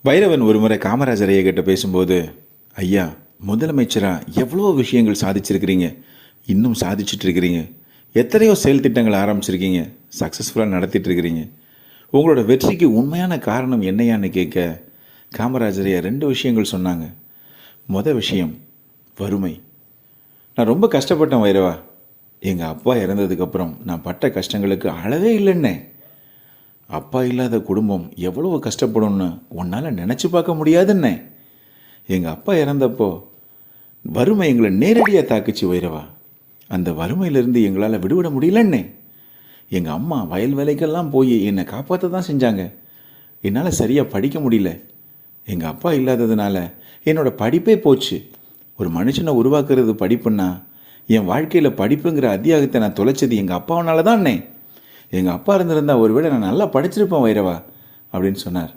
வைரவன் ஒருமுறை காமராஜர் ஐயா கிட்ட பேசும்போது, ஐயா, முதலமைச்சராக எவ்வளோ விஷயங்கள் சாதிச்சிருக்கிறீங்க, இன்னும் சாதிச்சுட்டு இருக்கிறீங்க, எத்தனையோ செயல் திட்டங்கள் ஆரம்பிச்சிருக்கீங்க, சக்ஸஸ்ஃபுல்லாக நடத்திட்டு இருக்கிறீங்க, உங்களோட வெற்றிக்கு உண்மையான காரணம் என்னையான்னு கேட்க காமராஜர் ஐயா 2 விஷயங்கள் சொன்னாங்க. விஷயம் வறுமை. நான் ரொம்ப கஷ்டப்பட்டேன் வைரவா. எங்கள் அப்பா இறந்ததுக்கப்புறம் நான் பட்ட கஷ்டங்களுக்கு அளவே இல்லைன்னே. அப்பா இல்லாத குடும்பம் எவ்வளோ கஷ்டப்படும்னு உன்னால் நினச்சி பார்க்க முடியாதுன்னே. எங்கள் அப்பா இறந்தப்போ வறுமை எங்களை நேரடியாக தாக்குச்சு வைரவா. அந்த வறுமையிலிருந்து எங்களால் விடுபட முடியலன்னே. எங்கள் அம்மா வயல் வேலைக்கெல்லாம் போய் என்னை காப்பாற்ற தான் செஞ்சாங்க. என்னால் சரியாக படிக்க முடியல. எங்கள் அப்பா இல்லாததுனால என்னோடய படிப்பே போச்சு. ஒரு மனுஷனை உருவாக்குறது படிப்புன்னா, என் வாழ்க்கையில் படிப்புங்கிற அத்தியாகத்தை நான் தொலைச்சது எங்கள் அப்பாவனால தானே. எங்கள் அப்பா இருந்திருந்தால் ஒருவேளை நான் நல்லா படிச்சிருப்பேன் வைரவா அப்படின்னு சொன்னார்.